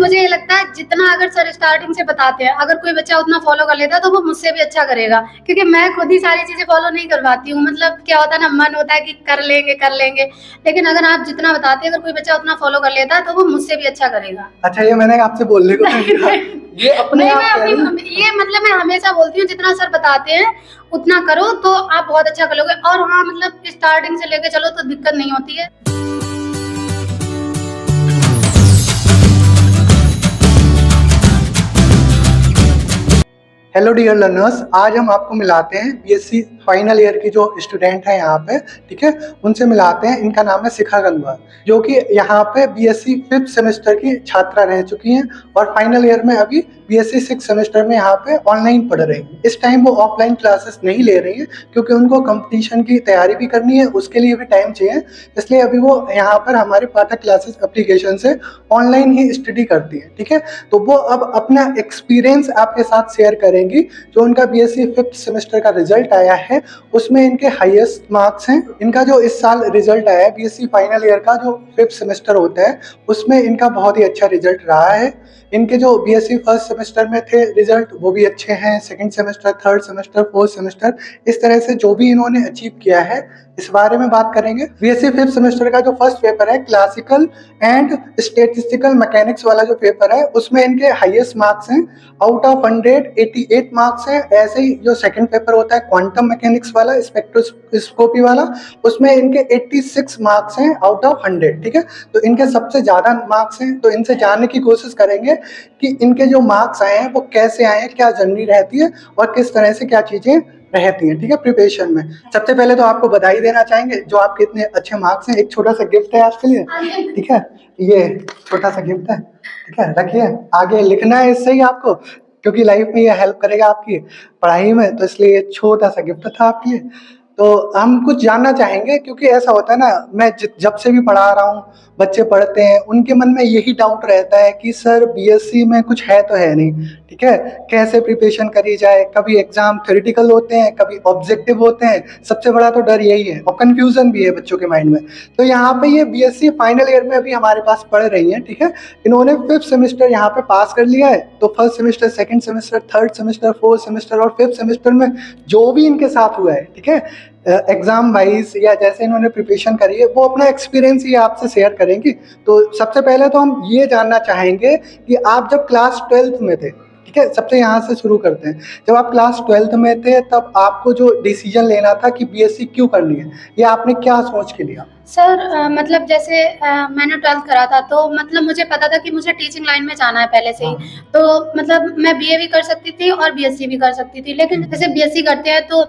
मुझे ये लगता है जितना अगर सर स्टार्टिंग से बताते हैं, अगर कोई बच्चा उतना फॉलो कर लेता है तो वो मुझसे भी अच्छा करेगा, क्योंकि मैं खुद ही सारी चीजें फॉलो नहीं करवाती हूँ। मतलब क्या होता है ना, मन होता है कि कर लेंगे, लेकिन अगर आप जितना बताते हैं, अगर कोई बच्चा उतना फॉलो कर लेता है तो वो मुझसे भी अच्छा करेगा। अच्छा, ये मैंने आपसे बोलने को नहीं कहा, ये अपने नहीं, आप मैं कह रही हैं। अपनी ये मतलब मैं हमेशा बोलती हूँ, जितना सर बताते हैं उतना करो तो आप बहुत अच्छा करोगे। और हाँ, मतलब स्टार्टिंग से लेके चलो तो दिक्कत नहीं होती है। हेलो डियर लर्नर्स, आज हम आपको मिलाते हैं बीएससी फाइनल ईयर की जो स्टूडेंट हैं यहाँ पे, ठीक है, उनसे मिलाते हैं। इनका नाम है शिखा गंगवार, जो कि यहाँ पे बीएससी 5th सेमेस्टर की छात्रा रह चुकी हैं और फाइनल ईयर में अभी बीएससी 6th सेमेस्टर में यहाँ पे ऑनलाइन पढ़ रही हैं। इस टाइम वो ऑफलाइन क्लासेस नहीं ले रही हैं क्योंकि उनको कंपटीशन की तैयारी भी करनी है, उसके लिए भी टाइम चाहिए, इसलिए अभी वो यहाँ पर हमारे पाठक क्लासेस एप्लीकेशन से ऑनलाइन ही स्टडी करती है, ठीक है। तो वो अब अपना एक्सपीरियंस आपके साथ शेयर करेंगी। जो उनका बीएससी 5th सेमेस्टर का रिजल्ट आया है उसमें इनके हाईएस्ट मार्क्स हैं। इनका जो इस साल रिजल्ट आया है बीएससी फाइनल ईयर का, जो 5th सेमेस्टर होता है, उसमें इनका बहुत ही अच्छा रिजल्ट रहा है। इनके जो बीएससी फर्स्ट सेमेस्टर में थे रिजल्ट, वो भी अच्छे हैं। Second semester, third semester, fourth semester, इस तरह से जो भी इन्होंने अचीव किया है, इस बारे में बात करेंगे। बीएससी 5th सेमेस्टर का जो फर्स्ट पेपर है, क्लासिकल एंड स्टेटिस्टिकल मैकेनिक्स वाला जो पेपर है, उसमें इनके हाईएस्ट मार्क्स हैं। आउट ऑफ 100 88 मार्क्स हैं। ऐसे ही जो सेकंड पेपर होता है क्वांटम मैकेनिक्स वाला, स्पेक्ट्रोस्कोपी वाला, उसमें इनके 86 मार्क्स हैं आउट ऑफ 100, ठीक है। तो इनके सबसे ज्यादा मार्क्स हैं। तो इनसे जानने की कोशिश करेंगे कि इनके जो मार्क्स आए हैं वो कैसे आए हैं, क्या जर्नी रहती है और किस तरह से क्या चीजें रहती हैं, ठीक है, प्रिपरेशन में। सबसे पहले तो आपको बधाई देना चाहेंगे जो आपके इतने अच्छे मार्क्स हैं। एक छोटा सा गिफ्ट है आपके लिए, ठीक है, ये छोटा सा गिफ्ट है, ठीक है, रखिए। आगे लिखना है इससे ही आपको, क्योंकि लाइफ में ये हेल्प करेगा आपकी पढ़ाई में, तो इसलिए ये छोटा सा गिफ्ट था आपके लिए। तो हम कुछ जानना चाहेंगे, क्योंकि ऐसा होता है ना, मैं जब से भी पढ़ा रहा हूँ, बच्चे पढ़ते हैं, उनके मन में यही डाउट रहता है कि सर बीएससी में कुछ है तो है नहीं, ठीक है, कैसे प्रिपरेशन करी जाए। कभी एग्जाम थ्योरेटिकल होते हैं, कभी ऑब्जेक्टिव होते हैं, सबसे बड़ा तो डर यही है, और कंफ्यूजन भी है बच्चों के माइंड में। तो यहाँ पे ये बीएससी फाइनल ईयर में अभी हमारे पास पढ़ रही हैं, ठीक है। इन्होंने 5th सेमेस्टर यहाँ पे पास कर लिया है। तो first semester, second semester, third semester, fourth semester और 5th सेमेस्टर में जो भी इनके साथ हुआ है, ठीक है, एग्जाम वाइज या जैसे इन्होंने प्रिपरेशन करी है, वो अपना एक्सपीरियंस ही आपसे शेयर करेंगी। तो सबसे पहले तो हम ये जानना चाहेंगे कि आप जब क्लास 12th में थे, ठीक है, सबसे यहाँ से शुरू करते हैं, जब आप क्लास 12th में थे तब आपको जो डिसीजन लेना था कि बीएससी क्यों करनी है, ये आपने क्या सोच के लिया? सर मतलब जैसे मैंने 12th करा था, तो मतलब मुझे पता था कि मुझे टीचिंग लाइन में जाना है पहले से ही। तो मतलब मैं बीए भी कर सकती थी और बीएससी भी कर सकती थी, लेकिन जैसे बीएससी करते हैं तो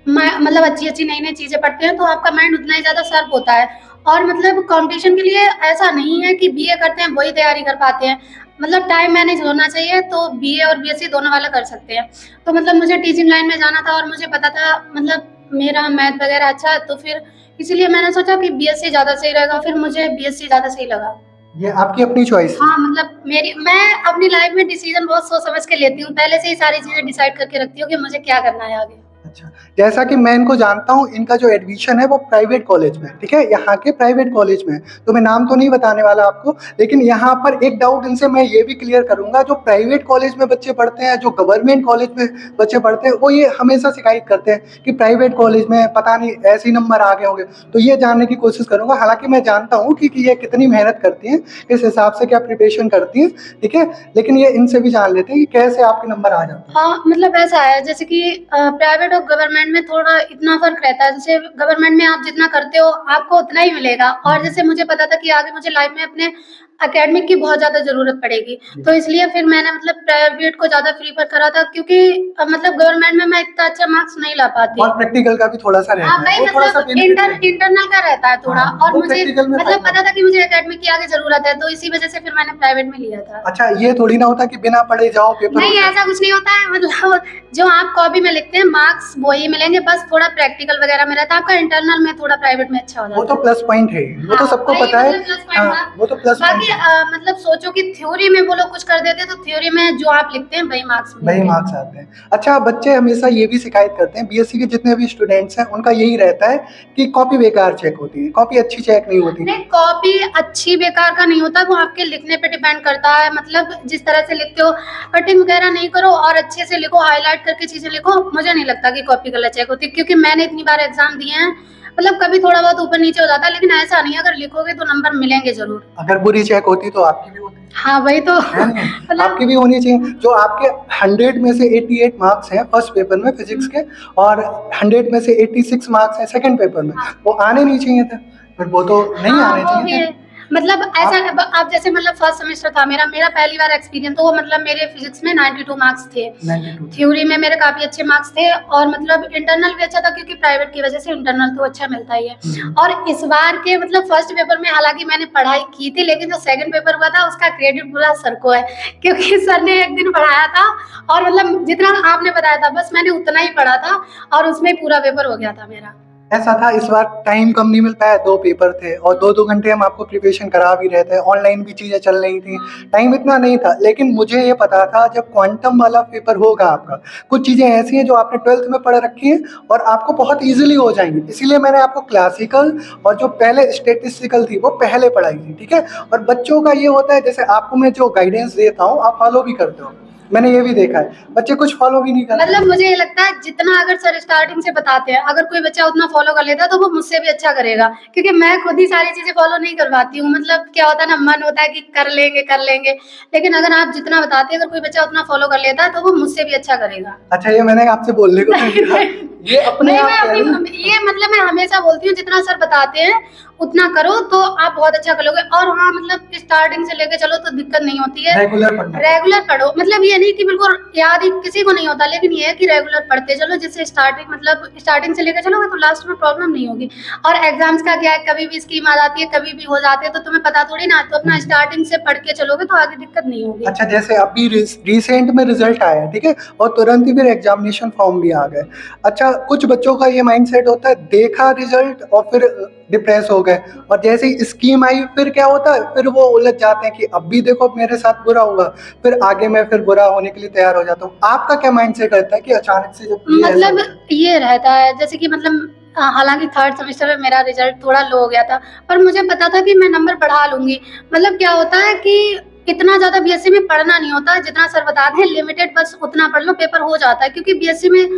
मतलब अच्छी नई नई चीजें पढ़ते हैं, तो आपका माइंड उतना ही ज्यादा शार्प होता है। और मतलब कंपटीशन के लिए ऐसा नहीं है कि बीए करते हैं वही तैयारी कर पाते हैं, मतलब टाइम मैनेज होना चाहिए। तो बीए और बीएससी दोनों वाला कर सकते हैं। तो मतलब मुझे टीचिंग लाइन में जाना था और मुझे पता था मतलब मेरा मैथ वगैरह अच्छा है, तो फिर इसलिए मैंने सोचा कि बीएससी ज्यादा सही रहेगा। फिर मुझे बीएससी ज्यादा सही लगा। ये आपकी अपनी चॉइस? हाँ, मतलब मैं अपनी लाइफ में डिसीजन बहुत सोच समझ के लेती हूँ, पहले से ही सारी चीजें डिसाइड करके रखती हूँ कि मुझे क्या करना है आगे। अच्छा, जैसा कि मैं इनको जानता हूँ, इनका जो एडमिशन है वो प्राइवेट कॉलेज में, ठीक है, यहाँ के प्राइवेट कॉलेज में। तो मैं नाम तो नहीं बताने वाला आपको, लेकिन यहाँ पर एक डाउट इनसे मैं ये भी क्लियर करूंगा, जो प्राइवेट कॉलेज में बच्चे पढ़ते हैं, जो गवर्नमेंट कॉलेज में बच्चे पढ़ते हैं, वो ये हमेशा शिकायत करते हैं कि प्राइवेट कॉलेज में पता नहीं ऐसे ही नंबर आ गए होंगे। तो ये जानने की कोशिश करूंगा, हालांकि मैं जानता हूँ कि ये कितनी मेहनत करती हैं, किस हिसाब से क्या प्रिपरेशन करती हैं, ठीक है, लेकिन ये इनसे भी जान लेते हैं कि कैसे आपके नंबर आ जाते हैं। हाँ, मतलब ऐसा है जैसे कि प्राइवेट और गवर्नमेंट में थोड़ा इतना फर्क रहता है। जैसे गवर्नमेंट में आप जितना करते हो आपको उतना ही मिलेगा, और जैसे मुझे पता था कि आगे मुझे लाइफ में अपने एकेडमिक की बहुत ज्यादा जरूरत पड़ेगी, तो इसलिए फिर मैंने मतलब प्राइवेट को ज्यादा प्रीफर करा था, क्योंकि मतलब गवर्नमेंट में मैं इतना अच्छा मार्क्स नहीं ला पाती। और प्रैक्टिकल का भी थोड़ा सा रहता हाँ है, भाई, वो थोड़ा सा मतलब इंटरनल का रहता है थोड़ा। हाँ, और वो मुझे प्रैक्टिकल में मतलब पता था कि मुझे एकेडमिक की आगे जरूरत है, तो इसी वजह से फिर मैंने प्राइवेट में लिया था। अच्छा, ये थोड़ी ना होता कि बिना पढ़े जाओ पेपर नहीं, ऐसा कुछ नहीं होता है। मतलब जो आप कॉपी में लिखते हैं मार्क्स वही मिलेंगे, बस थोड़ा प्रैक्टिकल वगैरह में रहता है। आपका इंटरनल में थोड़ा प्राइवेट में अच्छा हो जाता है। वो तो प्लस पॉइंट है, वो तो सबको भाई, पता है। मतलब प्लस पॉइंट था। हाँ, वो तो प्लस बाकी कि मतलब सोचो कि थ्योरी में वो लोग कुछ कर देते तो थ्योरी में जो आप लिखते हैं वही मार्क्स वही मार्क्स आते हैं। अच्छा, बच्चे हमेशा ये भी शिकायत करते हैं, बीएससी के जितने भी स्टूडेंट्स हैं उनका यही रहता है कि कॉपी बेकार चेक होती है, कॉपी अच्छी चेक नहीं होती। नहीं, कॉपी अच्छी बेकार का नहीं होता, वो आपके लिखने पे डिपेंड करता है, मतलब जिस तरह से लिखते हो। कटिंग वगैरह नहीं करो और अच्छे से लिखो, हाईलाइट करके चीजें लिखो, मुझे नहीं लगता कि कॉपी गलत चेक होती, क्योंकि मैंने इतनी बार एग्जाम दिए हैं, मतलब कभी थोड़ा बहुत ऊपर नीचे हो जाता है, लेकिन ऐसा नहीं है, अगर लिखोगे तो नंबर मिलेंगे जरूर। अगर बुरी चेक होती तो आपकी भी होती। हाँ वही तो है नहीं? मतलब आपकी भी होनी चाहिए। जो आपके 100 में से 88 मार्क्स हैं फर्स्ट पेपर में फिजिक्स के, और 100 में से 86 मार्क्स हैं सेकंड पेपर में, वो आने नहीं चाहिए थे, पर वो तो नहीं हाँ, आने वो भी चाहिए थे। है। मतलब ऐसा आप जैसे मतलब फर्स्ट सेमेस्टर था मेरा पहली बार एक्सपीरियंस, तो वो मतलब मेरे फिजिक्स में 92 मार्क्स थे, 92 थ्योरी में मेरे काफी अच्छे मार्क्स थे, और मतलब इंटरनल भी अच्छा था, क्योंकि प्राइवेट की वजह से इंटरनल तो अच्छा मिलता ही है। और इस बार के मतलब फर्स्ट पेपर में हालांकि मैंने पढ़ाई की थी, लेकिन जो सेकंड पेपर हुआ था उसका क्रेडिट पूरा सर को है, क्योंकि सर ने एक दिन पढ़ाया था और मतलब जितना आपने बताया था बस मैंने उतना ही पढ़ा था, और उसमें पूरा पेपर हो गया था मेरा। ऐसा था, इस बार टाइम कम नहीं मिल पाया, 2 पेपर थे और 2-2 घंटे हम आपको प्रिपरेशन करा भी रहे थे, ऑनलाइन भी चीज़ें चल रही थी, टाइम इतना नहीं था। लेकिन मुझे ये पता था जब क्वांटम वाला पेपर होगा आपका, कुछ चीज़ें ऐसी हैं जो आपने 12th में पढ़ रखी हैं और आपको बहुत ईज़िली हो जाएँगी। इसीलिए मैंने आपको क्लासिकल और जो पहले स्टैटिस्टिकल थी वो पहले पढ़ाई थी, ठीक है? और बच्चों का ये होता है, जैसे आपको मैं जो गाइडेंस देता हूँ आप फॉलो भी करते हो, मैंने ये भी देखा है, बच्चे कुछ फॉलो भी नहीं करते। मतलब मुझे ये लगता है जितना अगर सर स्टार्टिंग से बताते हैं, अगर कोई बच्चा उतना फॉलो कर लेता है तो वो मुझसे भी अच्छा करेगा, क्योंकि मैं खुद ही सारी चीजें फॉलो नहीं कर पाती हूँ। मतलब क्या होता है ना, मन होता है कि कर लेंगे, लेकिन अगर आप जितना बताते हैं अगर कोई बच्चा उतना फॉलो कर लेता है तो वो मुझसे भी अच्छा करेगा। अच्छा, ये मैंने आपसे बोलने को नहीं कहा, ये अपने नहीं, आप मैं कह रही हैं। अपनी ये मतलब मैं हमेशा बोलती हूँ जितना सर बताते हैं उतना करो तो आप बहुत अच्छा करोगे। और हाँ, मतलब स्टार्टिंग से लेके चलो तो दिक्कत नहीं होती है, रेगुलर पढ़ना। रेगुलर पढ़ो, मतलब ये नहीं कि बिल्कुल याद ही किसी को नहीं होता, लेकिन ये है कि रेगुलर पढ़ते चलो, जिससे स्टार्टिंग से लेकर चलोगे तो लास्ट में प्रॉब्लम नहीं होगी। और एग्जाम्स का क्या है, कभी भी स्कीम आ जाती है, कभी भी हो जाते हैं, तो तुम्हें पता थोड़ी ना, तो अपना स्टार्टिंग से पढ़ के चलोगे तो आगे दिक्कत नहीं होगी। अच्छा, जैसे अभी रिसेंट में रिजल्ट आया, ठीक है, और तुरंत ही फिर एग्जामिनेशन फॉर्म भी आ गए। अच्छा, कुछ बच्चों का ये माइंडसेट होता है, देखा रिजल्ट और फिर डिप्रेस हो गए, और जैसे ही स्कीम आई फिर क्या होता है, फिर वो उलझ जाते हैं कि अब भी देखो मेरे साथ बुरा होगा, फिर आगे मैं फिर बुरा होने के लिए तैयार हो जाता हूँ। आपका क्या माइंडसेट रहता है कि अचानक से जब ये ऐसा मतलब होता है? ये रहता है जैसे कि मतलब हालांकि थर्ड सेमेस्टर में मेरा रिजल्ट थोड़ा लो हो गया था, पर मुझे पता था कि मैं नंबर बढ़ा लूंगी। मतलब क्या होता है कि इतना ज्यादा बीएससी में पढ़ना नहीं होता, जितना सर बताते हैं लिमिटेड, बस उतना पढ़ लो, पेपर हो जाता है। क्योंकि बीएससी में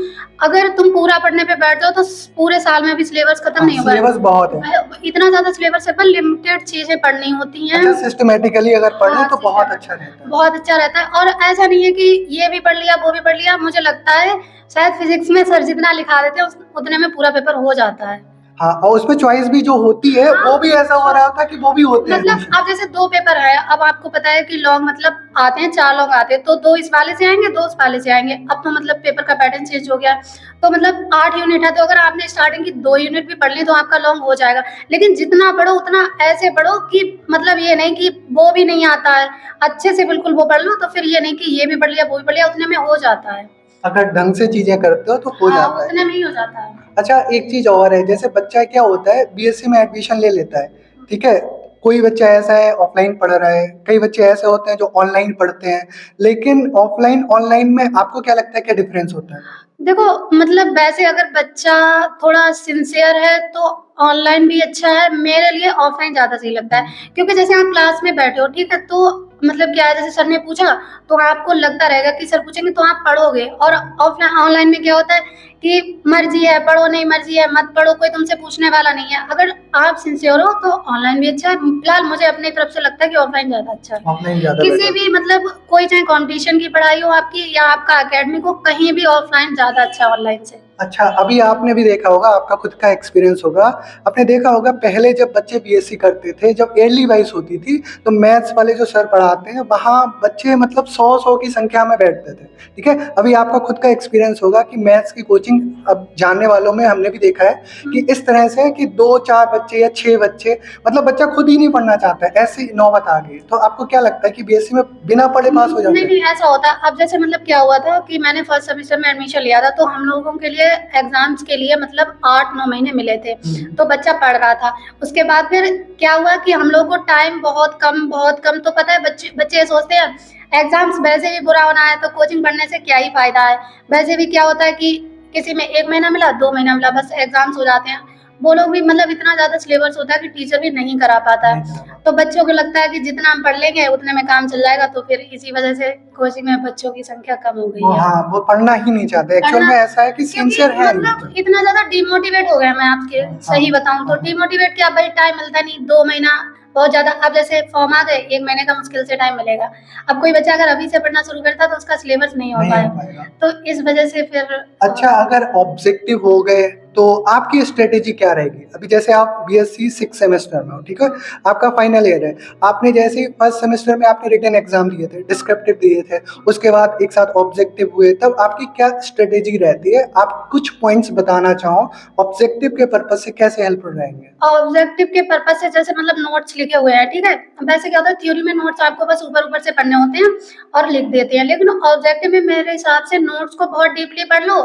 अगर तुम पूरा पढ़ने पे बैठ जाओ तो पूरे साल में भी सिलेबस खत्म नहीं होगा। सिलेबस बहुत है। इतना ज्यादा सिलेबस है, पर लिमिटेड चीजें पढ़नी होती हैं। अच्छा, सिस्टमेटिकली अगर पढ़े हाँ, तो बहुत अच्छा रहता है। बहुत अच्छा रहता है। और ऐसा नहीं है कि ये भी पढ़ लिया वो भी पढ़ लिया, मुझे लगता है शायद फिजिक्स में सर जितना लिखा देते हैं उतने में पूरा पेपर हो जाता है। हाँ, और उसमें चॉइस भी जो होती है हाँ, वो भी ऐसा हो रहा था कि वो भी होते हैं मतलब क्वेश्चन। अब जैसे 2 पेपर है, अब आपको पता है कि लॉन्ग मतलब आते हैं, 4 लॉन्ग आते हैं, तो 2 इस वाले से आएंगे, 2 उस वाले से आएंगे। अब तो मतलब पेपर का पैटर्न चेंज हो गया, तो मतलब 8 यूनिट है, तो अगर आपने स्टार्टिंग की 2 यूनिट भी पढ़ ली तो आपका लॉन्ग हो जाएगा। लेकिन जितना पढ़ो उतना ऐसे पढ़ो कि मतलब ये नहीं कि वो भी नहीं आता है, अच्छे से बिल्कुल वो पढ़ लो, तो फिर ये नहीं कि ये भी पढ़ लिया वो भी पढ़ लिया, उतने में हो जाता है। अगर ढंग से चीजें करते हो तो हो हाँ, जाता है। उतने में ही हो जाता है। अच्छा, एक चीज और है, जैसे बच्चा क्या होता है बीएससी में एडमिशन ले लेता है, ठीक है, कोई बच्चा ऐसा है ऑफलाइन पढ़ रहा है, कई बच्चे ऐसे होते हैं जो ऑनलाइन पढ़ते हैं, लेकिन ऑफलाइन ऑनलाइन में आपको क्या लगता है क्या डिफरेंस होता है? देखो, मतलब वैसे अगर बच्चा थोड़ा सिंसियर है तो ऑनलाइन भी अच्छा है, मेरे लिए ऑफलाइन ज्यादा सही लगता है। क्योंकि जैसे आप क्लास में बैठे हो, ठीक है, तो मतलब क्या है, जैसे सर ने पूछा तो आपको लगता रहेगा कि सर पूछेंगे तो आप पढ़ोगे। और ऑफलाइन ऑनलाइन में क्या होता है कि मर्जी है पढ़ो, नहीं मर्जी है मत पढ़ो, कोई तुमसे पूछने वाला नहीं है। अगर आप सिंसियर हो तो ऑनलाइन भी अच्छा है। फिलहाल मुझे अपनी तरफ से लगता है कि ऑफलाइन ज्यादा अच्छा है। ऑफलाइन ज्यादा किसी बेटर। भी मतलब कोई चाहे कंपटीशन की पढ़ाई हो आपकी या आपका एकेडमिक हो, कहीं भी ऑफलाइन ज्यादा अच्छा है ऑनलाइन से। अच्छा, अभी आपने भी देखा होगा, आपका खुद का एक्सपीरियंस होगा, आपने देखा होगा पहले जब बच्चे बीएससी करते थे, जब ईयरली वाइज होती थी, तो मैथ्स वाले जो सर पढ़ाते हैं वहाँ बच्चे मतलब 100 की संख्या में बैठते थे, ठीक है। अभी आपका खुद का एक्सपीरियंस होगा कि मैथ्स की कोचिंग अब जानने वालों में हमने भी देखा है कि इस तरह से कि 2-4 बच्चे या 6 बच्चे, मतलब बच्चा खुद ही नहीं पढ़ना चाहता है, ऐसी नौबत आ गई। तो आपको क्या लगता है कि बीएससी में बिना पढ़े पास हो जाते नहीं हैं? नहीं, ऐसा होता है। अब जैसे मतलब क्या हुआ था कि मैंने फर्स्ट सेमेस्टर में एडमिशन लिया था, तो हम लोगों के लिए एग्जाम्स के लिए मतलब 8-9 महीने मिले थे, तो बच्चा पढ़ रहा था। उसके बाद फिर क्या हुआ कि हम लोग को टाइम बहुत कम, तो पता है बच्चे सोचते हैं एग्जाम्स वैसे भी बुरा होना है तो कोचिंग पढ़ने से क्या ही फायदा है। वैसे भी क्या होता है कि किसी में 1 महीना मिला, 2 महीना मिला, बस एग्जाम्स हो जाते हैं। वो लोग भी मतलब इतना ज्यादा सिलेबस होता है कि टीचर भी नहीं करा पाता है, तो बच्चों को लगता है कि जितना हम पढ़ लेंगे उतने में काम चल जाएगा, तो फिर इसी वजह से कोचिंग में बच्चों की संख्या कम हो गई है। हाँ, वो पढ़ना ही नहीं चाहते। एक्चुअल में ऐसा है कि सिंसियर है मतलब इतना ज्यादा डिमोटिवेट हो गया, मैं आपके सही बताऊं तो डिमोटिवेट क्या, भाई टाइम मिलता नहीं, 2 महीना बहुत ज्यादा। अब जैसे फॉर्म आ गए, 1 महीने का मुश्किल से टाइम मिलेगा। अब कोई बच्चा अगर अभी से पढ़ना शुरू करता तो उसका सिलेबस नहीं हो पाएगा, तो इस वजह से फिर अच्छा, अगर ऑब्जेक्टिव हो गए तो आपकी स्ट्रेटेजी क्या रहेगी? अभी जैसे आप बीएससी 6 सेमेस्टर में हो, ठीक है, आपका फाइनल ईयर है, आपने जैसे ही फर्स्ट सेमेस्टर में आपने रिटन एग्जाम दिए थे, डिस्क्रिप्टिव दिए थे, उसके बाद एक साथ ऑब्जेक्टिव हुए, तब आपकी क्या स्ट्रेटेजी रहती है? आप कुछ पॉइंट्स बताना चाहो ऑब्जेक्टिव के पर्पज से कैसे हेल्पफुल रहेंगे? ऑब्जेक्टिव के पर्पज से जैसे मतलब नोट्स लिखे हुए हैं, ठीक है, वैसे क्या होता है थ्योरी में नोट्स आपको बस ऊपर से पढ़ने होते हैं और लिख देते हैं, लेकिन ऑब्जेक्टिव में मेरे हिसाब से नोट्स को बहुत डीपली पढ़ लो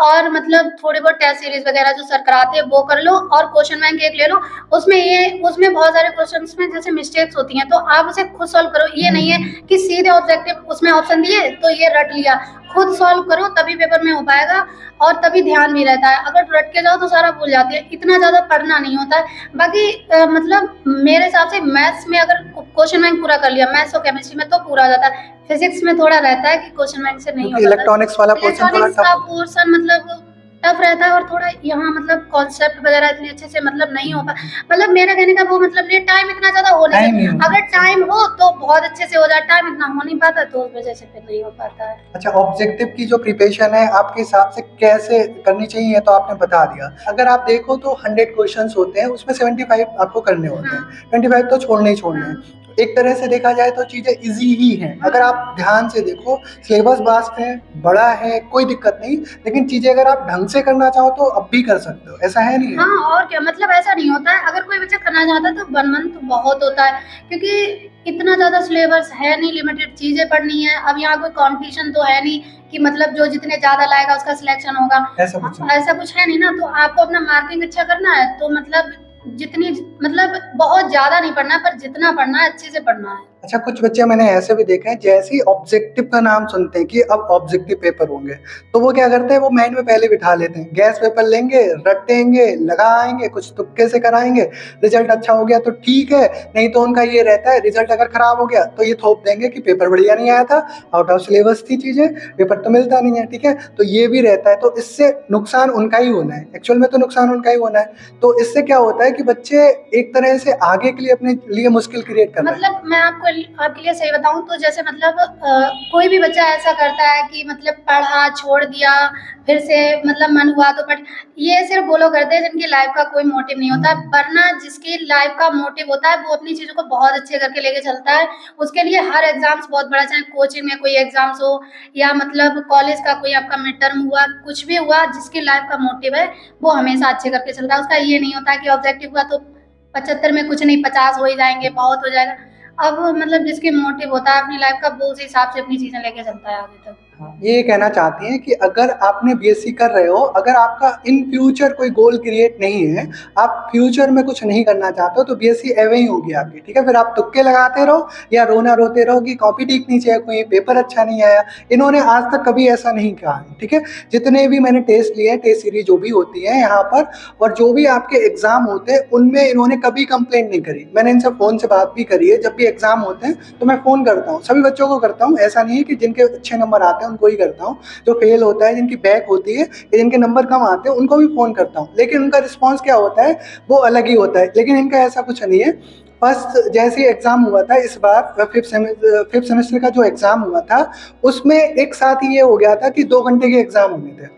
और मतलब थोड़ी बहुत टेस्ट सीरीज वगैरह जो सर कराते हैं वो कर लो और क्वेश्चन बैंक एक ले लो। उसमें बहुत सारे क्वेश्चंस में जैसे मिस्टेक्स होती हैं तो आप उसे खुद सॉल्व करो। ये नहीं है कि सीधे ऑब्जेक्टिव उसमें ऑप्शन दिए तो ये रट लिया, खुद सॉल्व करो तभी पेपर में हो पाएगा और तभी ध्यान भी रहता है। अगर रट के जाओ तो सारा भूल जाती है, इतना ज्यादा पढ़ना नहीं होता है। बाकी मतलब मेरे हिसाब से मैथ्स में अगर क्वेश्चन बैंक पूरा कर लिया, मैथ्स और केमिस्ट्री में तो पूरा हो जाता है। फिजिक्स में थोड़ा रहता है कि क्वेश्चन बैंक से नहीं होता, इलेक्ट्रॉनिक्स वाला पोर्शन थोड़ा इलेक्ट्रॉनिक्स का टफ पोर्शन मतलब टफ रहता है और थोड़ा यहाँ मतलब कॉन्सेप्ट वगैरह इतने अच्छे से मतलब नहीं हो पाता। मतलब मेरा कहने का वो मतलब नहीं, टाइम इतना ज्यादा हो नहीं सकता। अगर टाइम हो तो बहुत अच्छे से हो जाए, टाइम इतना हो नहीं पाता तो उस वजह से फिर नहीं हो पाता है। अच्छा, ऑब्जेक्टिव की जो प्रिपरेशन है आपके हिसाब से कैसे करनी चाहिए तो आपने बता दिया। अगर आप देखो तो 100 क्वेश्चंस होते हैं, उसमें 75 आपको करने होते हैं, 25 तो छोड़ने ही छोड़ने हैं। एक तरह से देखा जाए तो चीजें इजी ही हैं। अगर आप ध्यान से देखो, सिलेबस वास्ट है, बड़ा है, कोई दिक्कत नहीं, लेकिन चीजें अगर आप ढंग से करना चाहो तो अब भी कर सकते हो, ऐसा है नहीं है? हाँ, और क्या, मतलब ऐसा नहीं होता है। अगर कोई बच्चा करना चाहता है तो 1 मंथ तो बहुत होता है, क्योंकि इतना ज्यादा सिलेबस है नहीं, लिमिटेड चीजें पढ़नी है। अब यहाँ कोई कंपटीशन तो है नहीं कि मतलब जो जितने ज्यादा लाएगा उसका सिलेक्शन होगा, ऐसा कुछ है नहीं ना। तो आपको अपना मार्किंग अच्छा करना है तो मतलब जितनी मतलब बहुत ज्यादा नहीं पढ़ना है, पर जितना पढ़ना है अच्छे से पढ़ना है। अच्छा, कुछ बच्चे मैंने ऐसे भी देखे हैं, जैसे ही ऑब्जेक्टिव का नाम सुनते हैं कि अब ऑब्जेक्टिव पेपर होंगे, तो वो क्या करते हैं, वो माइंड में पहले बिठा लेते हैं, गैस पेपर लेंगे, रटेंगे, लगाएंगे, कुछ तुक्के से कराएंगे, रिजल्ट अच्छा हो गया तो ठीक है, नहीं तो उनका ये रहता है रिजल्ट अगर खराब हो गया तो ये थोप देंगे कि पेपर बढ़िया नहीं आया था, आउट ऑफ सिलेबस थी चीजें, पेपर तो मिलता नहीं है, ठीक है, तो ये भी रहता है। तो इससे नुकसान उनका ही होना है, एक्चुअल में तो नुकसान उनका ही होना है। तो इससे क्या होता है कि बच्चे एक तरह से आगे के लिए अपने लिए मुश्किल क्रिएट कर रहे हैं। मतलब मैं आपके लिए सही बताऊं तो जैसे मतलब कोई भी बच्चा ऐसा करता है कि मतलब पढ़ा छोड़ दिया, फिर से मतलब मन हुआ तो पढ़, ये सिर्फ वो लोग करते हैं जिनकी लाइफ का कोई मोटिव नहीं होता है। वरना जिसकी लाइफ का मोटिव होता है वो अपनी चीजों को बहुत अच्छे करके लेके चलता है। उसके लिए हर एग्जाम्स बहुत बड़ा, चाहे कोचिंग में कोई एग्जाम्स हो या मतलब कॉलेज का कोई आपका मिड टर्म हुआ, कुछ भी हुआ, जिसकी लाइफ का मोटिव है वो हमेशा अच्छे करके चलता है। उसका ये नहीं होता है कि ऑब्जेक्टिव हुआ तो 75 में कुछ नहीं, 50 हो ही जाएंगे, बहुत हो जाएगा। अब मतलब जिसके मोटिव होता है अपनी लाइफ का, वो उस हिसाब से अपनी चीजें लेके चलता है आगे तक। ये कहना चाहती हैं कि अगर आपने बीएससी कर रहे हो, अगर आपका इन फ्यूचर कोई गोल क्रिएट नहीं है, आप फ्यूचर में कुछ नहीं करना चाहते हो, तो बीएससी एवे ही होगी आपकी, ठीक है। फिर आप तुक्के लगाते रहो या रोना रोते रहो कि कॉपी ठीक नहीं चाहिए, कोई पेपर अच्छा नहीं आया। इन्होंने आज तक कभी ऐसा नहीं कहा है, ठीक है। जितने भी मैंने टेस्ट लिए हैं, टेस्ट सीरीज जो भी होती है यहाँ पर, और जो भी आपके एग्जाम होते हैं, उनमें इन्होंने कभी कंप्लेंट नहीं करी। मैंने इनसे फोन से बात भी करी है, जब भी एग्जाम होते हैं तो मैं फोन करता हूँ, सभी बच्चों को करता हूँ, ऐसा नहीं है कि जिनके अच्छे नंबर आते हैं उनको ही करता हूँ, जो फेल होता है, जिनकी बैक होती है या जिनके नंबर कम आते हैं उनको भी फोन करता हूँ, लेकिन उनका रिस्पांस क्या होता है वो अलग ही होता है। लेकिन इनका ऐसा कुछ नहीं है। फर्स्ट जैसे एग्जाम हुआ था इस बार, फिफ्थ सेमेस्टर का जो एग्जाम हुआ था, उसमें एक साथ ही ये हो गया था कि 2 घंटे के एग्जाम होने थे।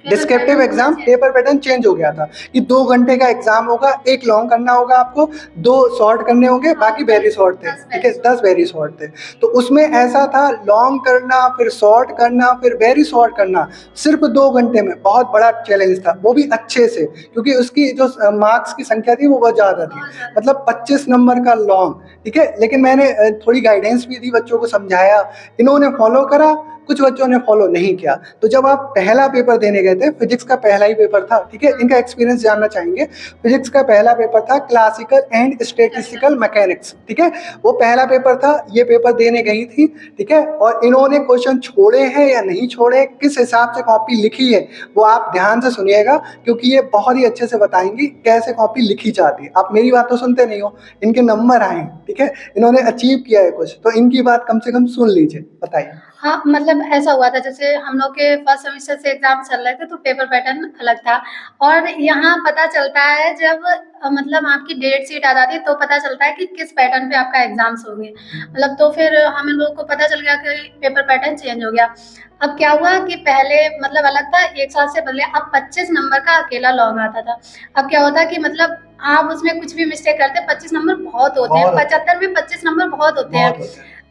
Descriptive exam paper pattern change हो गया था कि 2 घंटे का एग्जाम होगा, एक लॉन्ग करना होगा आपको, 2 शॉर्ट करने होंगे, बाकी वेरी शॉर्ट थे, ठीक है, 10 वेरी शॉर्ट थे। तो उसमें ऐसा था, लॉन्ग करना, फिर शॉर्ट करना, फिर वेरी शॉर्ट करना, सिर्फ 2 घंटे में, बहुत बड़ा चैलेंज था, वो भी अच्छे से, क्योंकि उसकी जो मार्क्स की संख्या थी वो बहुत ज़्यादा थी, मतलब 25 नंबर का लॉन्ग, ठीक है। लेकिन मैंने थोड़ी गाइडेंस भी दी, बच्चों को समझाया, इन्होंने फॉलो करा, कुछ बच्चों ने फॉलो नहीं किया। तो जब आप पहला पेपर देने गए थे, फिजिक्स का पहला ही पेपर था, ठीक है, इनका एक्सपीरियंस जानना चाहेंगे। फिजिक्स का पहला पेपर था क्लासिकल एंड स्टैटिस्टिकल मैकेनिक्स, ठीक है, वो पहला पेपर था, ये पेपर देने गई थी, ठीक है। और इन्होंने क्वेश्चन छोड़े हैं या नहीं छोड़े, किस हिसाब से कॉपी लिखी है, वो आप ध्यान से सुनिएगा, क्योंकि ये बहुत ही अच्छे से बताएंगी कैसे कॉपी लिखी जाती है। आप मेरी बात तो सुनते नहीं हो, इनके नंबर आए, ठीक है, इन्होंने अचीव किया है कुछ, तो इनकी बात कम से कम सुन लीजिए, बताइए। हाँ, मतलब ऐसा हुआ था, जैसे हम लोग के फर्स्ट सेमेस्टर से एग्जाम चल रहे थे तो पेपर पैटर्न अलग था, और यहाँ पता चलता है जब मतलब आपकी डेट शीट आ जाती है तो पता चलता है कि किस पैटर्न पे आपका एग्जाम्स होंगे। मतलब तो फिर हम लोग को पता चल गया कि पेपर पैटर्न चेंज हो गया। अब क्या हुआ कि पहले मतलब अलग था, एक साल से बदले, अब 25 नंबर का अकेला लॉन्ग आता था। अब क्या होता है कि मतलब आप उसमें कुछ भी मिस्टेक करते, 25 नंबर बहुत होते हैं, 75 में 25 नंबर बहुत होते हैं।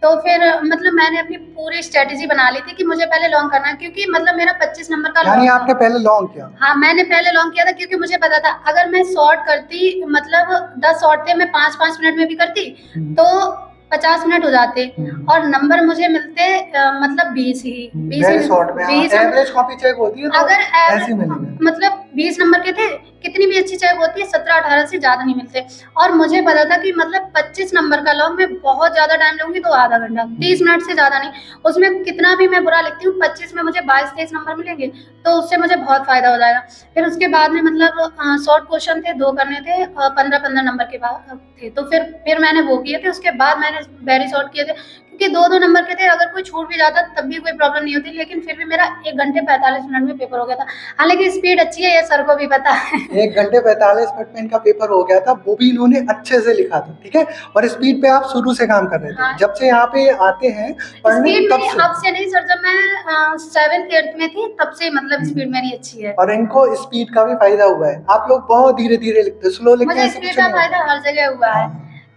तो फिर मतलब मैंने अपनी पूरी स्ट्रेटेजी बना ली थी कि मुझे पहले लॉन्ग करना है, क्योंकि मतलब मेरा 25 नंबर का यानी लॉन्ग आपने पहले लॉन्ग किया? हाँ, मैंने पहले लॉन्ग किया था, क्योंकि मुझे पता था अगर मैं शॉर्ट करती, मतलब 10 शॉर्ट थे, मैं 5-5 मिनट में भी करती तो 50 मिनट हो जाते, और नंबर मुझे मिलते मतलब 20 ही, 20 शॉर्ट में 20 एवरेज कॉपी चेक होती है तो अगर ऐसे ही मिलेंगे। मतलब 20 नंबर के थे, कितनी भी अच्छी चेक होती है 17-18 से ज्यादा नहीं मिलते। और मुझे पता था कि मतलब 25 नंबर का लॉन्ग में बहुत ज्यादा टाइम लूंगी तो आधा घंटा, 30 मिनट से ज्यादा नहीं। उसमें कितना भी मैं बुरा लिखती हूँ, 25 में मुझे 22-23 नंबर मिलेंगे तो उससे मुझे बहुत फायदा हो जाएगा। फिर उसके बाद में मतलब शॉर्ट क्वेश्चन थे, 2 करने थे, 15-15 नंबर के बाद थे, तो फिर मैंने वो किए थे। उसके बाद मैंने वेरी शॉर्ट किए थे, क्योंकि 2-2 नंबर के थे, अगर कोई छूट भी जाता तब भी कोई प्रॉब्लम नहीं होती, लेकिन फिर भी मेरा 1 घंटे 45 मिनट में पेपर हो गया था। हालांकि स्पीड अच्छी है, ये सर को भी पता है। 1 घंटे 45 मिनट में इनका पेपर हो गया था, वो भी इन्होंने अच्छे से लिखा था, ठीक है। और स्पीड पे आप शुरू से काम कर रहे थे। हाँ। जब से यहाँ पे आते हैं पढ़ने स्पीड तब मेरी से? अब से नहीं सर, जब मैं 7th-8th में थी तब से मतलब स्पीड मेरी अच्छी है। और इनको स्पीड का भी फायदा हुआ है। आप लोग बहुत धीरे धीरे लिखते, स्लो लिखते मुझे हैं, ऐसे स्पीड कुछ का नहीं फायदा होता। हर जगह हुआ है,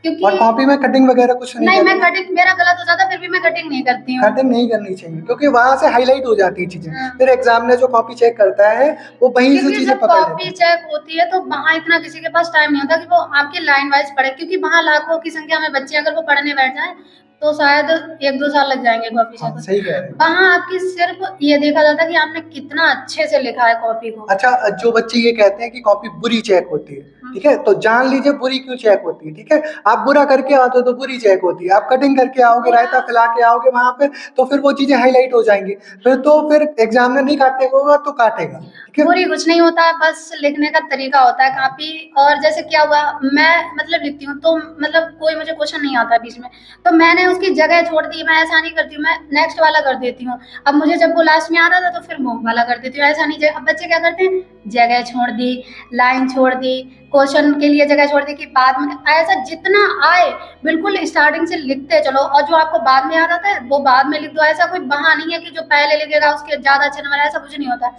क्योंकि और कॉपी में कटिंग वगैरह कुछ नहीं नहीं, मैं करते? कटिंग, मेरा गलत हो जाता फिर भी मैं कटिंग नहीं करती हूँ। कटिंग नहीं करनी चाहिए, क्योंकि वहां से हाईलाइट हो जाती है चीजें, हाँ। फिर एग्जाम में जो कॉपी चेक करता है वो वहीं से क्योंकि चीजें जब पकड़ लेता कॉपी है। चेक होती है तो वहाँ इतना किसी के पास टाइम नहीं होता कि वो आपकी लाइन वाइज पढ़े, क्योंकि वहाँ लाखों की संख्या में बच्चे अगर वो पढ़ने बैठ जाए तो शायद 1-2 साल लग जाएंगे कॉपी चेक हाँ, सही कह रहे हैं। वहाँ आपकी सिर्फ ये देखा जाता है कि आपने कितना अच्छे से लिखा है कॉपी को। अच्छा, जो बच्चे ये कहते हैं कि कॉपी बुरी चेक होती है, ठीक है, तो जान लीजिए बुरी क्यों चेक होती है, ठीक है। आप बुरा करके आते हो तो बुरी चेक होती है, आप कटिंग करके आओगे, रायता फैला के आओगे वहां पे, तो फिर वो चीजें हाईलाइट हो जाएंगी, फिर एग्जामिनर नहीं काटेगा तो काटेगा, ठीक है। बुरी कुछ नहीं होता, बस लिखने का तरीका होता है काफी। और जैसे क्या हुआ, मैं मतलब लिखती हूँ तो मतलब कोई मुझे क्वेश्चन नहीं आता बीच में, तो मैंने उसकी जगह छोड़ दी, मैं ऐसा नहीं करती हूँ, मैं नेक्स्ट वाला कर देती हूँ। अब मुझे जब वो लास्ट में आता था तो फिर वो वाला कर देती हूँ, ऐसा नहीं। अब बच्चे क्या करते हैं, जगह छोड़ दी, लाइन छोड़ दी, क्वेश्चन के लिए जगह छोड़ दी कि बाद में, ऐसा जितना आए बिल्कुल स्टार्टिंग से लिखते चलो, और जो आपको बाद में याद आता है वो बाद में लिख दो। ऐसा कोई बहाना नहीं है कि जो पहले लिखेगा उसके ज्यादा अच्छे नंबर, ऐसा कुछ नहीं होता।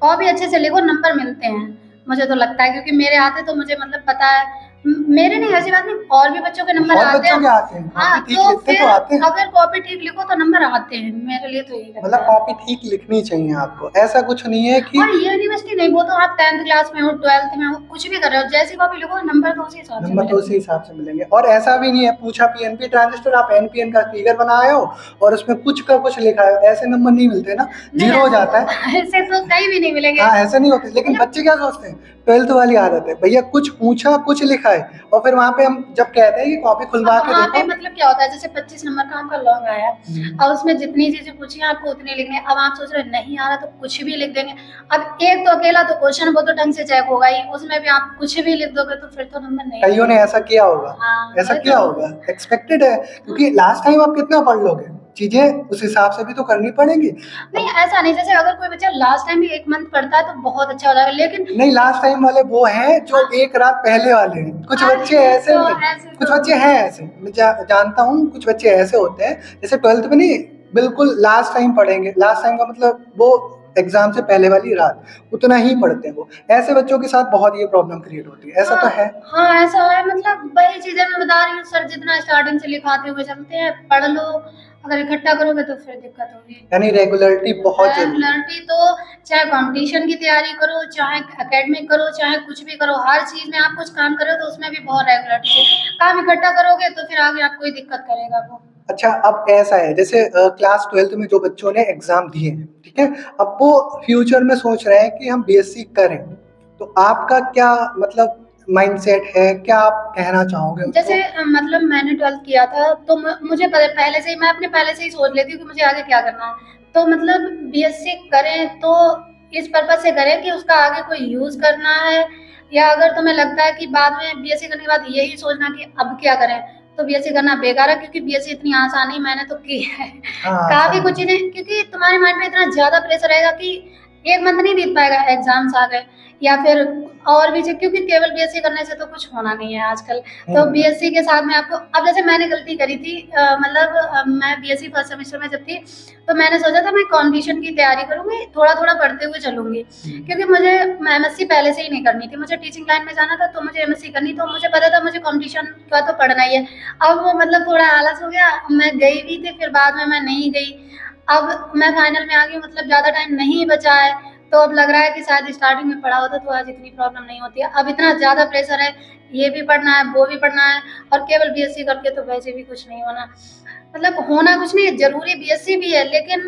और भी अच्छे से लिखो, नंबर मिलते हैं, मुझे तो लगता है, क्योंकि मेरे आते तो मुझे मतलब पता है। मेरे नहीं, ऐसी बात नहीं, और भी बच्चों के नंबर बहुत आते बच्चों के आते हैं, हाँ, कॉपी ठीक तो लिखते फिर तो आते हैं। अगर कॉपी ठीक लिखो तो नंबर आते हैं, मेरे लिए तो यही लगता मतलब है। कॉपी ठीक लिखनी चाहिए आपको, ऐसा कुछ नहीं है कि। और ये यूनिवर्सिटी नहीं, वो तो आप 10th क्लास में हो, 12th में हो, कुछ भी कर रहे हो, जैसी कॉपी लिखो नंबर तो उसी हिसाब से नंबर तो मिलेंगे। उसी हिसाब से मिलेंगे। और ऐसा भी नहीं है पूछा पीएनपी ट्रांजिस्टर, आप एनपीएन का फिगर बनाए हो और उसमें कुछ का कुछ लिखा है, ऐसे नंबर नहीं मिलते ना, जीरो हो जाता है। ऐसे तो कहीं भी नहीं मिलेंगे। हाँ, ऐसा नहीं होता, लेकिन बच्चे क्या सोचते हैं, 12th वाली आदत है, भैया कुछ पूछा कुछ लिखा है, और फिर वहां पे हम जब कहते हैं कि कॉपी खुलवा के वहाँ पे देखो। मतलब क्या होता है, जैसे 25 नंबर का आपका लॉन्ग आया और उसमें जितनी चीजें पूछी हैं आपको उतनी लिखनी है। अब आप सोच रहे नहीं आ रहा तो कुछ भी लिख देंगे। अब एक तो अकेला तो क्वेश्चन, वो तो ढंग से चेक होगा ही, उसमें भी आप कुछ भी लिख दोगे तो फिर तो नंबर नहीं कईयों ने ऐसा किया होगा। हाँ, ऐसा वही किया तो। होगा, एक्सपेक्टेड है, क्योंकि लास्ट टाइम आप कितना पढ़ लोगे, चीजें उस हिसाब से भी तो करनी पड़ेंगी। नहीं, ऐसा नहीं, जैसे अगर कोई बच्चा लास्ट टाइम भी 1 मंथ पढ़ता है तो बहुत अच्छा हो जाएगा, लेकिन नहीं, लास्ट टाइम वाले वो हैं जो एक रात पहले वाले हैं, कुछ बच्चे ऐसे तो नहीं, ऐसे कुछ तो बच्चे हैं ऐसे, मैं जानता हूँ कुछ बच्चे ऐसे होते हैं, जैसे 12th में नहीं, बिल्कुल लास्ट टाइम पढ़ेंगे, लास्ट टाइम का मतलब वो एग्जाम से पहले वाली रात उतना ही पढ़ते हैं वो, ऐसे बच्चों के साथ बहुत ये प्रॉब्लम क्रिएट होती है, ऐसा तो है। हाँ, ऐसा है, मतलब वही चीजें मैं बता रही हूँ सर, जितना स्टार्टिंग से लिखाते हुए चलते हैं, पढ़ लो, अगर इकट्ठा करोगे तो फिर दिक्कत होगी। यानी रेगुलरिटी बहुत जरूरी है। रेगुलरिटी तो चाहे कंपटीशन की तैयारी करो, चाहे एकेडमिक करो, चाहे कुछ भी करो, हर चीज में आप कुछ काम करो तो उसमें भी बहुत रेगुलरिटी चाहिए। काम इकट्ठा करोगे तो फिर आगे आपको ही दिक्कत करेगा वो। अच्छा, अब ऐसा है जैसे क्लास 12th में जो बच्चों ने एग्जाम दिए हैं, ठीक है, अब वो फ्यूचर में सोच रहे हैं कि हम बीएससी करें, तो आपका क्या मतलब माइंडसेट है, क्या आप कहना चाहोगे उनको? जैसे मतलब मैंने 12th किया था तो मुझे पहले से ही, मैं अपने पहले से ही सोच लेती हूँ कि मुझे आगे क्या करना है। तो मतलब बीएससी करें तो इस पर्पज से करें कि उसका आगे कोई यूज करना है, या अगर तुम्हें लगता है कि बाद में बीएससी करने के बाद यही सोचना कि अब क्या करें, तो बीएससी करना बेकार है, क्योंकि बीएससी इतनी आसान नहीं, मैंने तो की है। हाँ, काफी समझ कुछ चीजें, क्योंकि तुम्हारे माइंड में इतना ज्यादा प्रेशर रहेगा कि एक मंथ नहीं बीत पाएगा, एग्जाम्स आ गए या फिर और भी क्योंकि केवल बीएससी करने से तो कुछ होना नहीं है आजकल। तो बीएससी के साथ में आपको, अब जैसे मैंने गलती करी थी, मतलब मैं बीएससी फर्स्ट सेमेस्टर में जब थी तो मैंने सोचा था मैं कॉम्पिटिशन की तैयारी करूंगी, थोड़ा थोड़ा पढ़ते हुए चलूंगी, क्योंकि मुझे एमएससी पहले से ही नहीं करनी थी, मुझे टीचिंग लाइन में जाना था, तो मुझे एमएससी करनी, तो मुझे पता था मुझे कॉम्पिटिशन का तो पढ़ना ही है। अब वो मतलब थोड़ा आलस हो गया, मैं गई भी थी, फिर बाद में मैं नहीं गई। अब मैं फाइनल में आ गई, मतलब ज्यादा टाइम नहीं बचा है, तो अब लग रहा है कि शायद स्टार्टिंग में पढ़ा होता तो आज इतनी प्रॉब्लम नहीं होती है। अब इतना ज्यादा प्रेशर है, ये भी पढ़ना है, वो भी पढ़ना है, और केवल बीएससी करके तो वैसे भी कुछ नहीं होना, मतलब होना कुछ नहीं है, जरूरी बीएससी भी है, लेकिन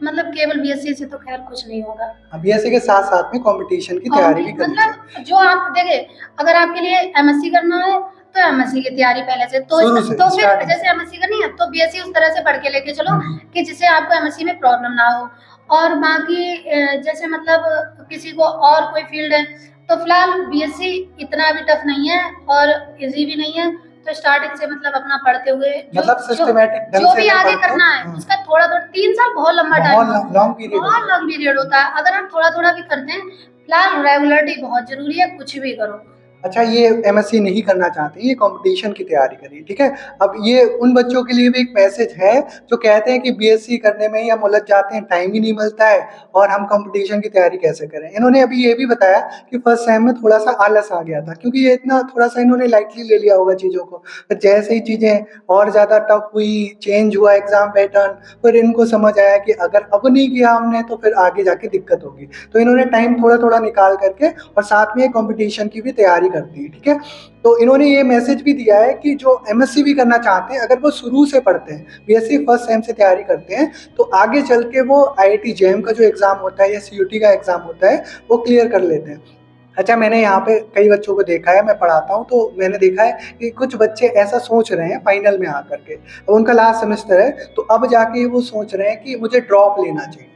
मतलब केवल बीएससी से तो खैर कुछ नहीं होगा। बीएससी के साथ साथ में कंपटीशन की तैयारी भी करनी चाहिए। मतलब जो आप देखे, अगर आपके लिए एमएससी करना है तो एमएससी की तैयारी पहले से, तो फिर starting जैसे एमएससी करनी है तो बीएससी उस तरह से पढ़ के लेके चलो कि जिससे आपको एमएससी में प्रॉब्लम ना हो। और बाकी जैसे मतलब किसी को और कोई फील्ड है, तो फिलहाल बीएससी इतना भी टफ नहीं है और इजी भी नहीं है, तो स्टार्टिंग से मतलब अपना पढ़ते हुए मतलब सिस्टमेटिक जो भी आगे करना है उसका थोड़ा थोड़ा, 3 साल बहुत लंबा टाइम, बहुत लॉन्ग पीरियड बहुत लॉन्ग पीरियड होता है। अगर हम थोड़ा थोड़ा भी करते हैं, फिलहाल रेगुलरिटी बहुत जरूरी है, कुछ भी करो। अच्छा, ये एमएससी नहीं करना चाहते, ये कंपटीशन की तैयारी करिए, ठीक है। अब ये उन बच्चों के लिए भी एक मैसेज है जो कहते हैं कि बीएससी करने में ही हम उलझ जाते हैं, टाइम ही नहीं मिलता है, और हम कंपटीशन की तैयारी कैसे करें। इन्होंने अभी ये भी बताया कि फर्स्ट सेम में थोड़ा सा आलस आ गया था, क्योंकि ये इतना थोड़ा सा इन्होंने लाइटली ले लिया होगा चीज़ों को। तो जैसे ही चीज़ें और ज़्यादा टफ हुई, चेंज हुआ एग्जाम पैटर्न, फिर इनको समझ आया कि अगर अब नहीं किया हमने तो फिर आगे जाके दिक्कत होगी। तो इन्होंने टाइम थोड़ा थोड़ा निकाल करके और साथ में कंपटीशन की भी तैयारी करती है, ठीक है। तो इन्होंने ये मैसेज भी दिया है कि जो एमएससी भी करना चाहते हैं, अगर वो शुरू से पढ़ते हैं, बीएससी फर्स्ट सेम से तैयारी करते हैं, तो आगे चल के वो आईआईटी जेईई का जो एग्जाम होता है या सीयूटी का एग्जाम होता है वो क्लियर कर लेते हैं। अच्छा, मैंने यहाँ पे कई बच्चों को देखा है, मैं पढ़ाता हूँ, तो मैंने देखा है कि कुछ बच्चे ऐसा सोच रहे हैं फाइनल में आकर के, अब उनका लास्ट सेमेस्टर है, तो अब जाके वो सोच रहे हैं कि मुझे ड्रॉप लेना चाहिए,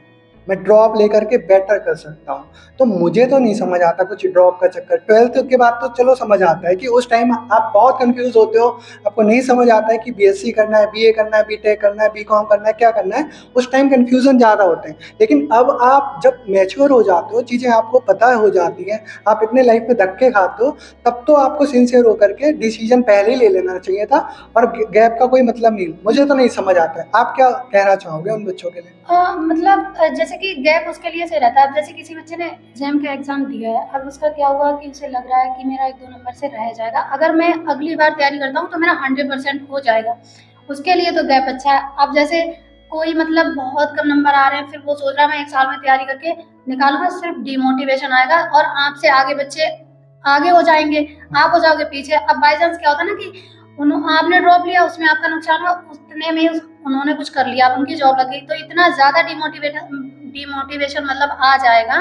मैं ड्रॉप लेकर के बेटर कर सकता हूँ। तो मुझे तो नहीं समझ आता कुछ ड्रॉप का चक्कर। 12th के बाद तो चलो समझ आता है कि उस टाइम आप बहुत कंफ्यूज होते हो, आपको नहीं समझ आता है कि बीएससी करना है, बीए करना है, बीटेक करना है, बीकॉम करना है, क्या करना है, उस टाइम कंफ्यूजन ज़्यादा होते हैं। लेकिन अब आप जब मैच्योर हो जाते हो, चीज़ें आपको पता हो जाती हैं, आप इतने लाइफ में धक्के खाते हो, तब तो आपको सिंसियर होकर के डिसीजन पहले ही ले लेना चाहिए था, और गैप का कोई मतलब नहीं। मुझे तो नहीं समझ आता है, आप क्या कहना चाहोगे उन बच्चों के लिए? मतलब जैसे कि गैप उसके लिए से रहता है। अब जैसे किसी बच्चे ने जेम का एग्जाम दिया है, अब उसका क्या हुआ कि उसे लग रहा है कि मेरा 1-2 नंबर से रह जाएगा, अगर मैं अगली बार तैयारी करता हूँ तो मेरा 100% हो जाएगा, उसके लिए तो गैप अच्छा है। अब जैसे कोई मतलब बहुत कम नंबर आ रहे हैं, फिर वो सोच रहा है मैं 1 साल में तैयारी करके निकालूंगा, सिर्फ डिमोटिवेशन आएगा और आपसे आगे बच्चे आगे हो जाएंगे, आप हो जाओगे पीछे। अब बाई चांस क्या होता है ना कि आपने ड्रॉप लिया, उसमें आपका नुकसान हुआ, उतने में उन्होंने कुछ कर लिया, अब उनकी जॉब लग गई, तो इतना ज्यादा डिमोटिवेशन मतलब आ जाएगा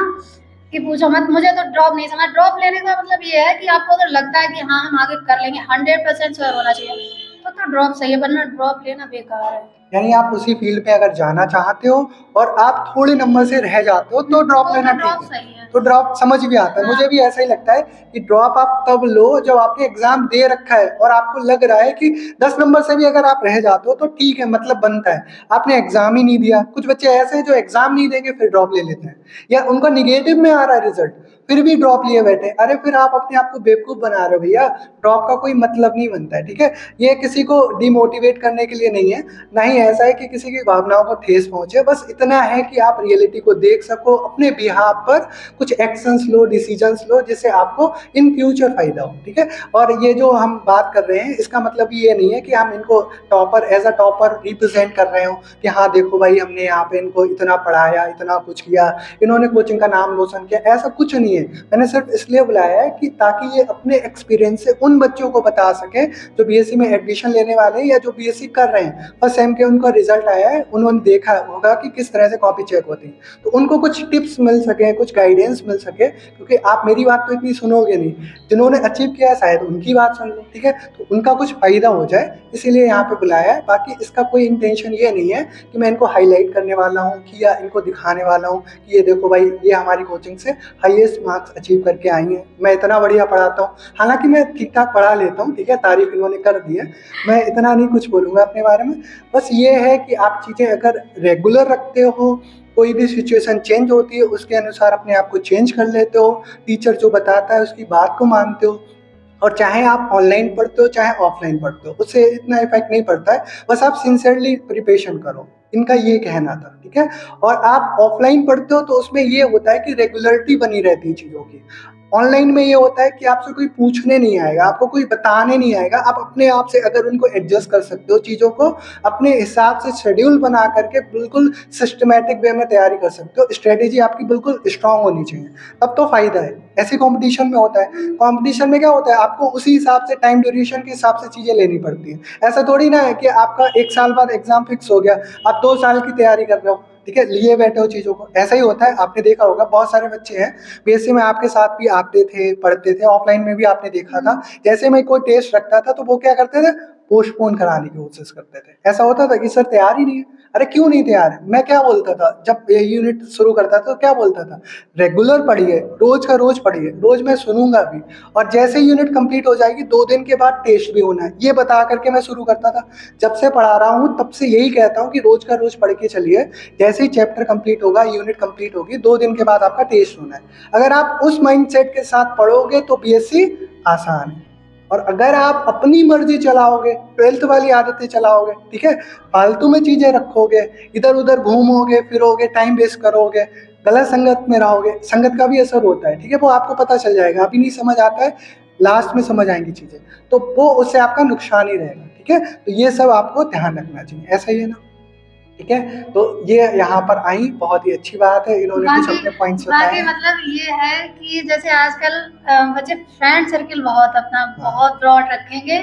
कि पूछो मत। मुझे तो ड्रॉप नहीं समझ, ड्रॉप लेने का मतलब ये है कि आपको अगर लगता है कि हाँ हम आगे कर लेंगे, 100% श्योर होना चाहिए, तो ड्रॉप सही है, वरना ड्रॉप लेना बेकार है। यानी आप उसी फील्ड में अगर जाना चाहते हो और आप थोड़े नंबर से रह जाते हो तो ड्रॉप लेना ठीक है, तो ड्रॉप समझ भी आता है। मुझे भी ऐसा ही लगता है कि ड्रॉप आप तब लो जब आपने एग्जाम दे रखा है और आपको लग रहा है कि 10 नंबर से भी अगर आप रह जाते हो तो ठीक है, मतलब बनता है। आपने एग्जाम ही नहीं दिया, कुछ बच्चे ऐसे हैं जो एग्जाम नहीं देंगे फिर ड्रॉप ले लेते हैं, या उनका निगेटिव में आ रहा है रिजल्ट, फिर भी ड्रॉप लिए बैठे। अरे फिर आप अपने आप को बेवकूफ़ बना रहे हो भैया, ड्रॉप का कोई मतलब नहीं बनता है, ठीक है। ये किसी को डिमोटिवेट करने के लिए नहीं है, ना ही ऐसा है कि किसी की भावनाओं को ठेस पहुंचे, बस इतना है कि आप रियलिटी को देख सको, अपने बिहाफ पर कुछ एक्शंस लो, डिसीजंस लो, जिससे आपको इन फ्यूचर फायदा हो, ठीक है। और ये जो हम बात कर रहे हैं इसका मतलब ये नहीं है कि हम इनको topper as a topper represent कर रहे हो कि हाँ देखो भाई हमने यहाँ पे इनको इतना पढ़ाया, इतना कुछ किया, इन्होंने कोचिंग का नाम रोशन किया, ऐसा कुछ नहीं है। मैंने सिर्फ इसलिए बुलाया है कि ताकि ये अपने एक्सपीरियंस से उन बच्चों को बता सके जो बीएससी में एडमिशन लेने वाले हैं या जो बीएससी कर रहे हैं, फर्स्ट सेम के उनका रिजल्ट आया है, उन्होंने देखा होगा कि किस तरह से कॉपी चेक होती है, तो उनको कुछ टिप्स मिल सके, कुछ गाइडेंस मिल सके, क्योंकि आप मेरी बात तो इतनी सुनोगे नहीं, जिन्होंने अचीव किया शायद उनकी बात सुन लो, ठीक है। तो उनका कुछ फायदा हो जाए इसीलिए यहाँ पे बुलाया है। बाकी इसका कोई इंटेंशन ये नहीं है कि मैं इनको हाईलाइट करने वाला हूँ कि या इनको दिखाने वाला हूँ कि ये देखो भाई ये हमारी कोचिंग से हाईएस्ट मार्क्स अचीव करके आई हैं, मैं इतना बढ़िया पढ़ाता हूँ। हालांकि मैं ठीक ठाक पढ़ा लेता हूँ, ठीक है, तारीफ इन्होंने कर दी है, मैं इतना नहीं कुछ बोलूँगा अपने बारे में। बस ये है कि आप चीज़ें अगर रेगुलर रखते हो, कोई भी सिचुएशन चेंज होती है उसके अनुसार अपने आप को चेंज कर लेते हो, टीचर जो बताता है उसकी बात को मानते हो, और चाहे आप ऑनलाइन पढ़ते हो चाहे ऑफलाइन पढ़ते हो, उससे इतना इफेक्ट नहीं पड़ता है, बस आप सिंसियरली प्रिपरेशन करो, इनका ये कहना था, ठीक है। और आप ऑफलाइन पढ़ते हो तो उसमें ये होता है कि रेगुलरिटी बनी रहती है चीज़ों की। ऑनलाइन में ये होता है कि आपसे कोई पूछने नहीं आएगा, आपको कोई बताने नहीं आएगा, आप अपने आप से अगर उनको एडजस्ट कर सकते हो चीज़ों को, अपने हिसाब से शेड्यूल बना करके बिल्कुल सिस्टमैटिक वे में तैयारी कर सकते हो, स्ट्रेटेजी आपकी बिल्कुल स्ट्रांग होनी चाहिए, तब तो फ़ायदा है। ऐसे कंपटीशन में होता है, कंपटीशन में क्या होता है, आपको उसी हिसाब से टाइम ड्यूरेशन के हिसाब से चीज़ें लेनी पड़ती हैं। ऐसा थोड़ी ना है कि आपका 1 साल बाद एग्ज़ाम फिक्स हो गया, आप 2 साल की तैयारी कर रहे हो, ठीक है, लिए बैठे हो चीज़ों को। ऐसा ही होता है, आपने देखा होगा बहुत सारे बच्चे हैं बीएससी में आपके साथ भी आते थे, पढ़ते थे, ऑफलाइन में भी आपने देखा था, जैसे मैं कोई टेस्ट रखता था तो वो क्या करते थे, पोस्टपोन कराने की कोशिश करते थे। ऐसा होता था कि सर तैयार ही नहीं है। अरे क्यों नहीं तैयार है? मैं क्या बोलता था जब ये यूनिट शुरू करता था तो क्या बोलता था, रेगुलर पढ़िए, रोज का रोज पढ़िए, रोज मैं सुनूंगा भी, और जैसे यूनिट कंप्लीट हो जाएगी 2 दिन के बाद टेस्ट भी होना है, ये बता करके मैं शुरू करता था। जब से पढ़ा रहा हूँ तब से यही कहता हूँ कि रोज का रोज पढ़ के चलिए, जैसे ही चैप्टर कंप्लीट होगा, यूनिट कंप्लीट होगी, 2 दिन के बाद आपका टेस्ट होना है। अगर आप उस माइंडसेट के साथ पढ़ोगे तो बीएससी आसान है। और अगर आप अपनी मर्जी चलाओगे, 12th वाली आदतें चलाओगे, ठीक है, फालतू में चीज़ें रखोगे, इधर उधर घूमोगे फिरोगे, टाइम वेस्ट करोगे, गलत संगत में रहोगे, संगत का भी असर होता है, ठीक है, वो आपको पता चल जाएगा, अभी नहीं समझ आता है, लास्ट में समझ आएंगी चीज़ें, तो वो उससे आपका नुकसान ही रहेगा, ठीक है। तो ये सब आपको ध्यान रखना चाहिए, ऐसा ही है ना, ठीक है। तो ये यहाँ पर आई, बहुत ही अच्छी बात है, इन्होंने कुछ अपने पॉइंट्स बताए बाकी हैं। मतलब ये है कि जैसे आजकल बच्चे फ्रेंड सर्किल बहुत अपना हाँ। बहुत ब्रॉड रखेंगे,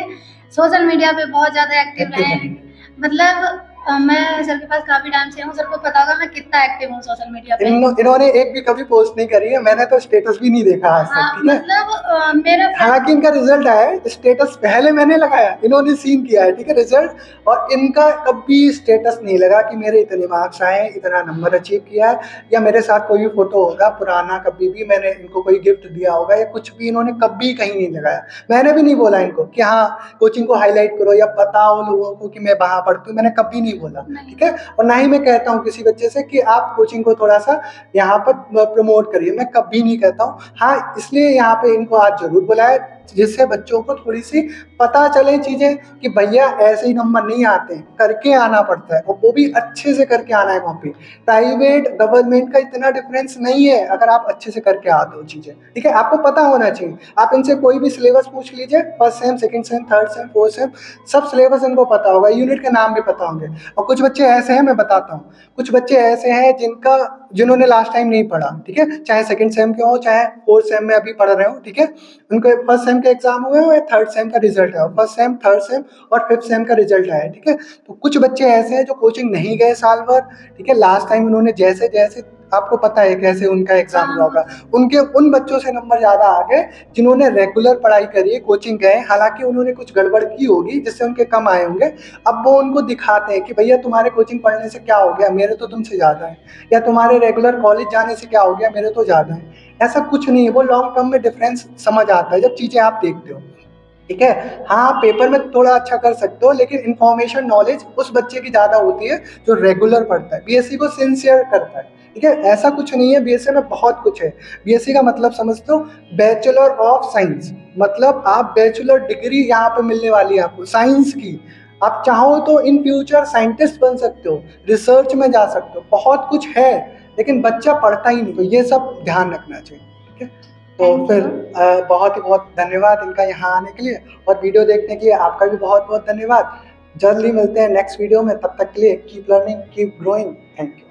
सोशल मीडिया पे बहुत ज्यादा एक्टिव एक्टिव रहेंगे। रहेंगे। मतलब मैं सर के पास काफी टाइम से हूँ, सर को पता होगा मैं कितना एक्टिव हूँ सोशल मीडिया पे। इन्होंने एक भी कभी पोस्ट नहीं करी है, मैंने तो स्टेटस भी नहीं देखा आज तक, हाँ ठीक है। मतलब मेरा हालांकि इनका रिजल्ट आया है, स्टेटस पहले मैंने लगाया, इन्होंने सीन किया है, ठीक है, रिजल्ट, और इनका कभी स्टेटस नहीं लगा कि मेरे इतने मार्क्स आए, इतना नंबर अचीव किया है, या मेरे साथ कोई भी फोटो होगा पुराना, कभी भी मैंने इनको कोई गिफ्ट दिया होगा या कुछ भी, इन्होंने कभी कहीं नहीं लगाया। मैंने भी नहीं बोला इनको कि हाँ कोचिंग को हाईलाइट करो या बताओ लोगों को कि मैं वहाँ पढ़ती हूँ, मैंने कभी नहीं बोला, ठीक है। और ना ही मैं कहता हूँ किसी बच्चे से कि आप कोचिंग को थोड़ा सा यहाँ पर प्रमोट करिए, मैं कभी नहीं कहता हूँ। हाँ इसलिए यहाँ पे इनको आज जरूर बुलाया जिससे बच्चों को थोड़ी सी पता चले चीजें कि भैया ऐसे ही नंबर नहीं आते हैं, करके आना पड़ता है, और वो भी अच्छे से करके आना है कॉपी। प्राइवेट गवर्नमेंट का इतना डिफरेंस नहीं है अगर आप अच्छे से करके आते हो चीजें, ठीक है, आपको पता होना चाहिए। आप इनसे कोई भी सिलेबस पूछ लीजिए, first sem, second same, third same, fourth same, सब सिलेबस इनको पता होगा, यूनिट के नाम भी पता होंगे। और कुछ बच्चे ऐसे हैं, मैं बताता हूँ, कुछ बच्चे ऐसे हैं जिन्होंने लास्ट टाइम नहीं पढ़ा, ठीक है, चाहे सेकंड सेम के हो चाहे फोर्थ सेम में अभी पढ़ रहे हो, ठीक है, उनके फर्स्ट सेम के एग्जाम हुए हो या थर्ड सेम का रिजल्ट है, फर्स्ट सेम, थर्ड सेम और फिफ्थ सेम का रिजल्ट आया, ठीक है। तो कुछ बच्चे ऐसे हैं जो कोचिंग नहीं गए साल भर, ठीक है, लास्ट टाइम उन्होंने जैसे जैसे आपको पता है कैसे उनका एग्जाम हुआ होगा, उनके उन बच्चों से नंबर ज़्यादा आ गए जिन्होंने रेगुलर पढ़ाई करी है, कोचिंग गए, हालांकि उन्होंने कुछ गड़बड़ की होगी जिससे उनके कम आए होंगे। अब वो उनको दिखाते हैं कि भैया तुम्हारे कोचिंग पढ़ने से क्या हो गया, मेरे तो तुमसे ज़्यादा है, या तुम्हारे रेगुलर कॉलेज जाने से क्या हो गया, मेरे तो ज़्यादा है। ऐसा कुछ नहीं है, वो लॉन्ग टर्म में डिफरेंस समझ आता है जब चीज़ें आप देखते हो। ठीक है। हाँ, पेपर में थोड़ा अच्छा कर सकते हो, लेकिन इंफॉर्मेशन नॉलेज उस बच्चे की ज़्यादा होती है जो रेगुलर पढ़ता है, बीएससी को सिंसियर करता है। ठीक है, ऐसा कुछ नहीं है, बीएससी में बहुत कुछ है। बीएससी का मतलब समझते हो, बैचलर ऑफ साइंस, मतलब आप बैचलर डिग्री यहाँ पे मिलने वाली है आपको साइंस की। आप चाहो तो इन फ्यूचर साइंटिस्ट बन सकते हो, रिसर्च में जा सकते हो, बहुत कुछ है, लेकिन बच्चा पढ़ता ही नहीं, तो ये सब ध्यान रखना चाहिए। ठीक है, तो थैंक फिर यू। बहुत ही बहुत धन्यवाद इनका यहाँ आने के लिए, और वीडियो देखने के लिए आपका भी बहुत बहुत धन्यवाद। जल्दी मिलते हैं नेक्स्ट वीडियो में, तब तक के लिए keep learning, keep growing. Thank you.